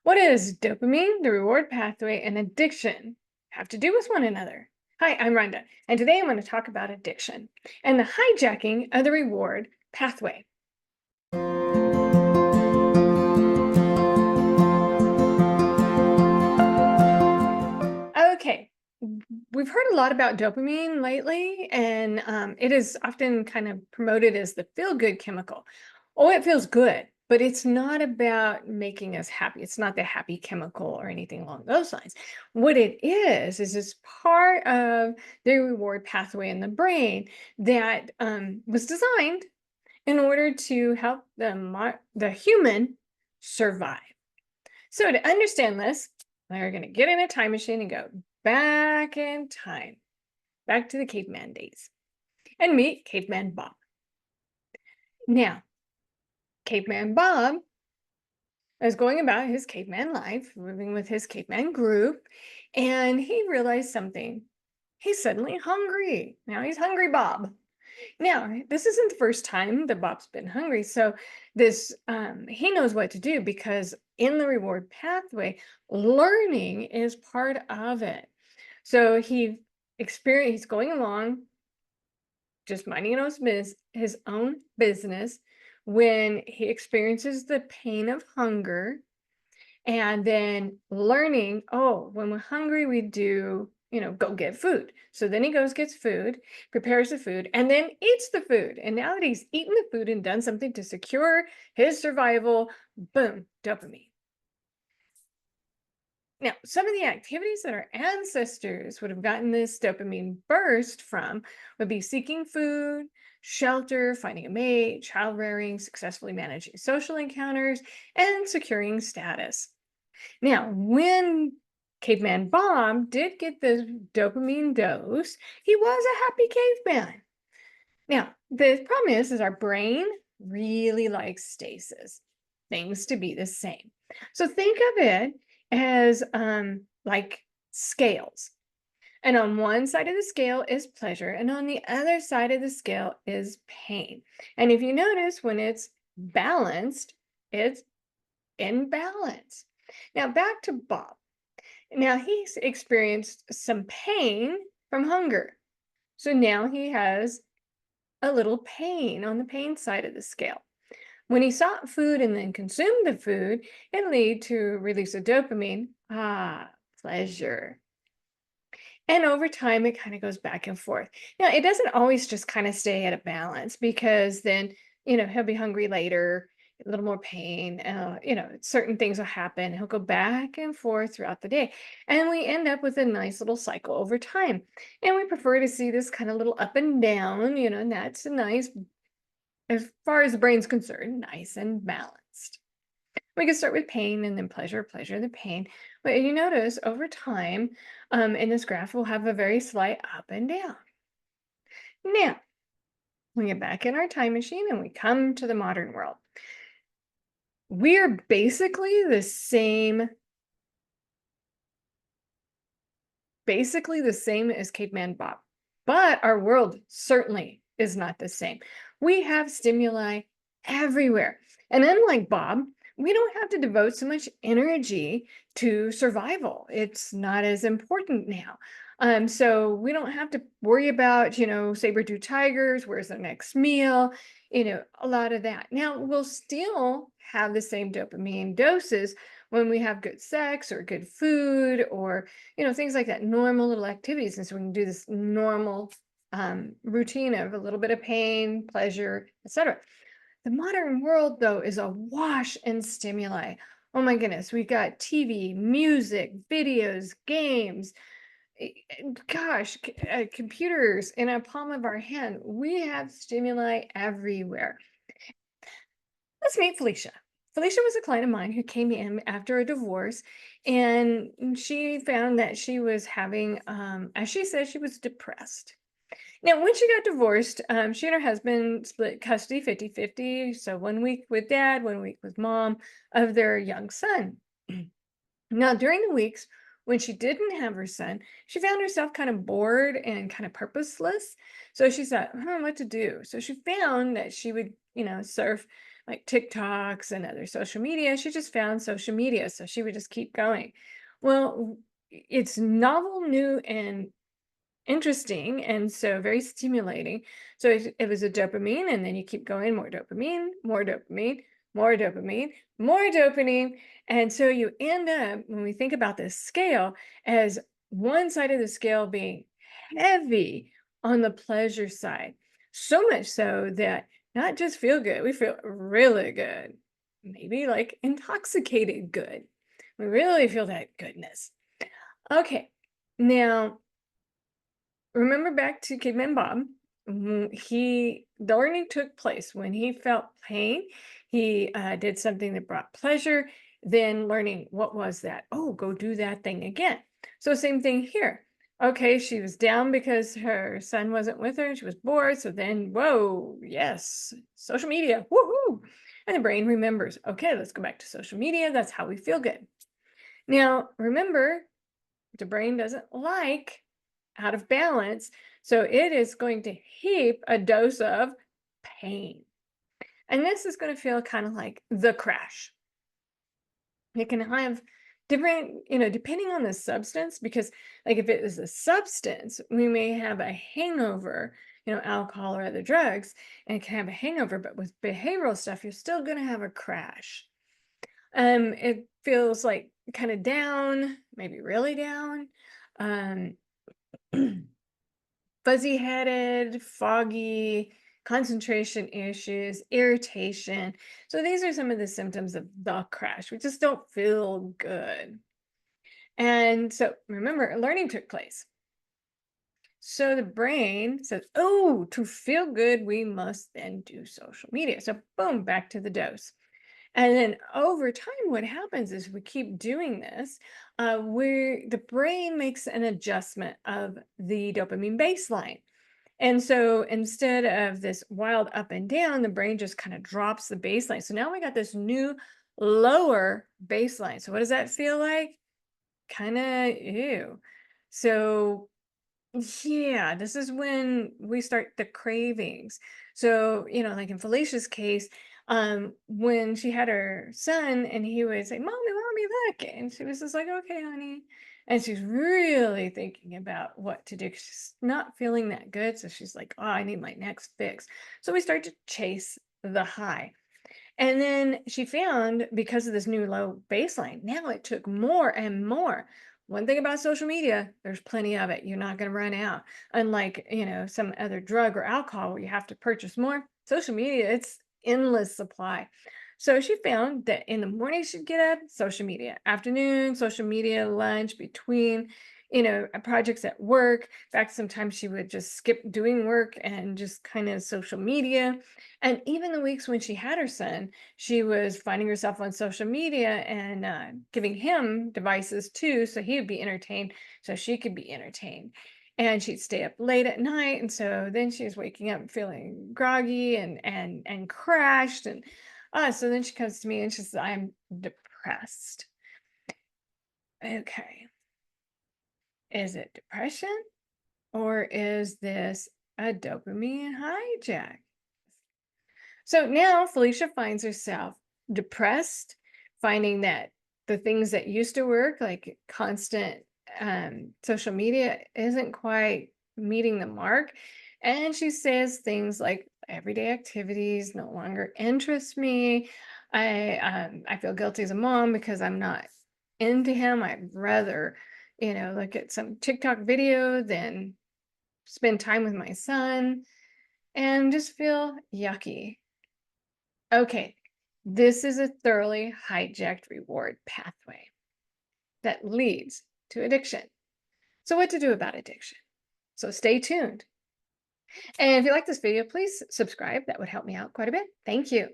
What does dopamine, the reward pathway, and addiction have to do with one another? Hi, I'm Rhonda, and today I'm going to talk about addiction and the hijacking of the reward pathway. Okay, we've heard a lot about dopamine lately, and it is often kind of promoted as the feel good chemical. Oh, it feels good, but it's not about making us happy. It's not the happy chemical or anything along those lines. What it is it's part of the reward pathway in the brain that was designed in order to help the human survive. So to understand this, we're going to get in a time machine and go back in time, back to the caveman days, and meet Caveman Bob. Now, Caveman Bob is going about his caveman life, living with his caveman group, and he realized something. He's suddenly hungry. Now he's hungry Bob. Now, this isn't the first time that Bob's been hungry. So this he knows what to do because in the reward pathway, learning is part of it. So he's going along, just minding his own business when he experiences the pain of hunger and then learning, oh, when we're hungry, we do, go get food. So then he goes, gets food, prepares the food, and then eats the food. And now that he's eaten the food and done something to secure his survival, boom, dopamine. Now, some of the activities that our ancestors would have gotten this dopamine burst from would be seeking food, shelter, finding a mate, child rearing, successfully managing social encounters, and securing status. Now, when Caveman Bob did get the dopamine dose, he was a happy caveman. Now, the problem is our brain really likes stasis, things to be the same. So think of it as like scales. And on one side of the scale is pleasure, and on the other side of the scale is pain. And if you notice, when it's balanced, it's in balance. Now, back to Bob. Now, he's experienced some pain from hunger. So now he has a little pain on the pain side of the scale. When he sought food and then consumed the food, it led to release of dopamine. Pleasure. And over time, it kind of goes back and forth. Now, it doesn't always just kind of stay at a balance because then, he'll be hungry later, a little more pain, certain things will happen. He'll go back and forth throughout the day. And we end up with a nice little cycle over time. And we prefer to see this kind of little up and down, and that's a nice, as far as the brain's concerned, nice and balanced. We can start with pain and then pleasure, pleasure, the pain. But you notice over time, in this graph, we'll have a very slight up and down. Now, we get back in our time machine and we come to the modern world. We're basically the same as Caveman Bob, but our world certainly is not the same. We have stimuli everywhere. And unlike Bob, we don't have to devote so much energy to survival. It's not as important now. So we don't have to worry about, saber-tooth tigers, where's the next meal, a lot of that. Now, we'll still have the same dopamine doses when we have good sex or good food or, things like that, normal little activities. And so we can do this normal routine of a little bit of pain, pleasure, etc. The modern world, though, is awash in stimuli. Oh my goodness, we've got TV, music, videos, games, gosh, computers in a palm of our hand. We have stimuli everywhere. Let's meet Felicia. Felicia was a client of mine who came in after a divorce, and she found that she was having, as she said, she was depressed. Now, when she got divorced, she and her husband split custody 50-50. So 1 week with dad, 1 week with mom of their young son. Now, during the weeks when she didn't have her son, she found herself kind of bored and kind of purposeless. So she thought, what to do? So she found that she would, surf like TikToks and other social media. She just found social media, so she would just keep going. Well, it's novel, new, and interesting, and so very stimulating. So it was a dopamine, and then you keep going, more dopamine, more dopamine, more dopamine, more dopamine. And so you end up, when we think about this scale, as one side of the scale being heavy on the pleasure side. So much so that not just feel good, we feel really good, maybe like intoxicated good. We really feel that goodness. Okay. Now, remember back to Kidman Bob. The learning took place when he felt pain. He did something that brought pleasure. Then learning, what was that? Oh, go do that thing again. So same thing here. Okay, she was down because her son wasn't with her. She was bored. So then, whoa, yes, social media, woohoo! And the brain remembers. Okay, let's go back to social media. That's how we feel good. Now, remember, the brain doesn't like out of balance. So it is going to heap a dose of pain. And this is going to feel kind of like the crash. It can have different, depending on the substance, because like if it is a substance, we may have a hangover, alcohol or other drugs, and it can have a hangover, but with behavioral stuff, you're still going to have a crash. It feels like kind of down, maybe really down. Um, fuzzy headed, foggy, concentration issues, irritation. So these are some of the symptoms of the crash. We just don't feel good. And so remember, learning took place. So the brain says, oh, to feel good, we must then do social media. So boom, back to the dose. And then over time, what happens is we keep doing this, where the brain makes an adjustment of the dopamine baseline. And so instead of this wild up and down, the brain just kind of drops the baseline. So now we got this new lower baseline. So what does that feel like? Kind of ew. So yeah, this is when we start the cravings. So, like in Felicia's case, when she had her son and he would say, Mommy, Mommy, look. And she was just like, okay, honey. And she's really thinking about what to do 'cause she's not feeling that good. So she's like, oh, I need my next fix. So we start to chase the high. And then she found, because of this new low baseline, now it took more and more. One thing about social media, there's plenty of it. You're not going to run out. Unlike, some other drug or alcohol where you have to purchase more, social media, it's endless supply. So she found that in the morning she'd get up, social media, afternoon, social media, lunch, between, projects at work. In fact, sometimes she would just skip doing work and just kind of social media. And even the weeks when she had her son, she was finding herself on social media and giving him devices too, so he would be entertained, so she could be entertained. And she'd stay up late at night, and so then she was waking up feeling groggy and crashed. And so then she comes to me and she says, "I'm depressed." Okay, is it depression or is this a dopamine hijack? So now Felicia finds herself depressed, finding that the things that used to work, like constant social media, isn't quite meeting the mark. And she says things like, everyday activities no longer interest me. I feel guilty as a mom because I'm not into him. I'd rather, look at some TikTok video than spend time with my son and just feel yucky. Okay, this is a thoroughly hijacked reward pathway that leads to addiction. So what to do about addiction? So stay tuned. And if you like this video, please subscribe. That would help me out quite a bit. Thank you.